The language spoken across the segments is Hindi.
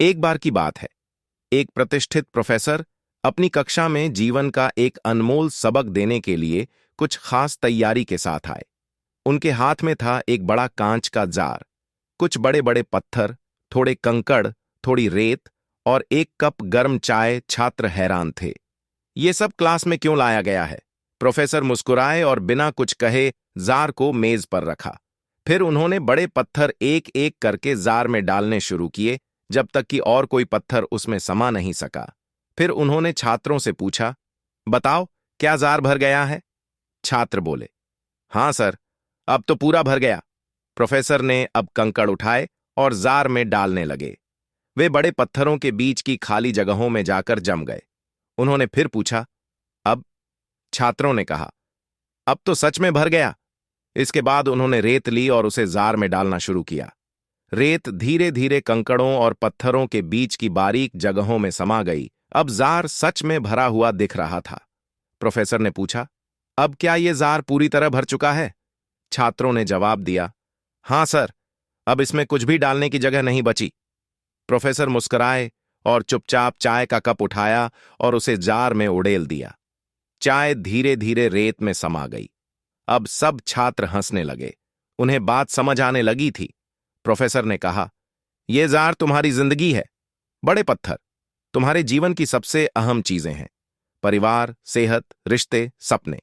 एक बार की बात है, एक प्रतिष्ठित प्रोफेसर अपनी कक्षा में जीवन का एक अनमोल सबक देने के लिए कुछ खास तैयारी के साथ आए। उनके हाथ में था एक बड़ा कांच का जार, कुछ बड़े बड़े पत्थर, थोड़े कंकड़, थोड़ी रेत और एक कप गर्म चाय। छात्र हैरान थे। ये सब क्लास में क्यों लाया गया है? प्रोफेसर मुस्कुराए और बिना कुछ कहे जार को मेज पर रखा। फिर उन्होंने बड़े पत्थर एक एक करके जार में डालने शुरू किए, जब तक कि और कोई पत्थर उसमें समा नहीं सका। फिर उन्होंने छात्रों से पूछा, बताओ, क्या जार भर गया है? छात्र बोले, हां सर, अब तो पूरा भर गया। प्रोफेसर ने अब कंकड़ उठाए और जार में डालने लगे। वे बड़े पत्थरों के बीच की खाली जगहों में जाकर जम गए। उन्होंने फिर पूछा, अब? छात्रों ने कहा, अब तो सच में भर गया। इसके बाद उन्होंने रेत ली और उसे जार में डालना शुरू किया। रेत धीरे धीरे कंकड़ों और पत्थरों के बीच की बारीक जगहों में समा गई। अब जार सच में भरा हुआ दिख रहा था। प्रोफेसर ने पूछा, अब क्या यह जार पूरी तरह भर चुका है? छात्रों ने जवाब दिया, हां सर, अब इसमें कुछ भी डालने की जगह नहीं बची। प्रोफेसर मुस्कुराए और चुपचाप चाय का कप उठाया और उसे जार में उड़ेल दिया। चाय धीरे धीरे रेत में समा गई। अब सब छात्र हंसने लगे। उन्हें बात समझ आने लगी थी। प्रोफेसर ने कहा, यह जार तुम्हारी जिंदगी है। बड़े पत्थर तुम्हारे जीवन की सबसे अहम चीजें हैं। परिवार, सेहत, रिश्ते, सपने।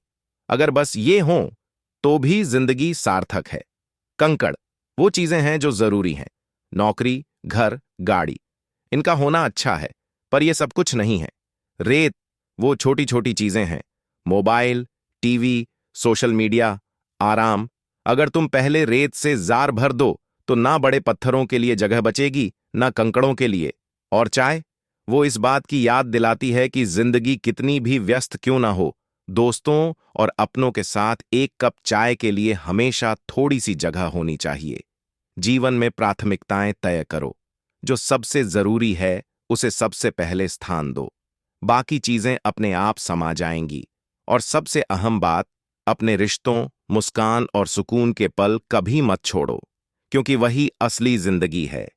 अगर बस ये हों तो भी जिंदगी सार्थक है। कंकड़ वो चीजें हैं जो जरूरी हैं। नौकरी, घर, गाड़ी, इनका होना अच्छा है, पर यह सब कुछ नहीं है। रेत वो छोटी छोटी चीजें हैं। मोबाइल, टीवी, सोशल मीडिया, आराम। अगर तुम पहले रेत से जार भर दो तो ना बड़े पत्थरों के लिए जगह बचेगी, ना कंकड़ों के लिए। और चाय वो इस बात की याद दिलाती है कि जिंदगी कितनी भी व्यस्त क्यों ना हो, दोस्तों और अपनों के साथ एक कप चाय के लिए हमेशा थोड़ी सी जगह होनी चाहिए। जीवन में प्राथमिकताएं तय करो। जो सबसे जरूरी है उसे सबसे पहले स्थान दो। बाकी चीजें अपने आप समा जाएंगी। और सबसे अहम बात, अपने रिश्तों, मुस्कान और सुकून के पल कभी मत छोड़ो, क्योंकि वही असली जिंदगी है।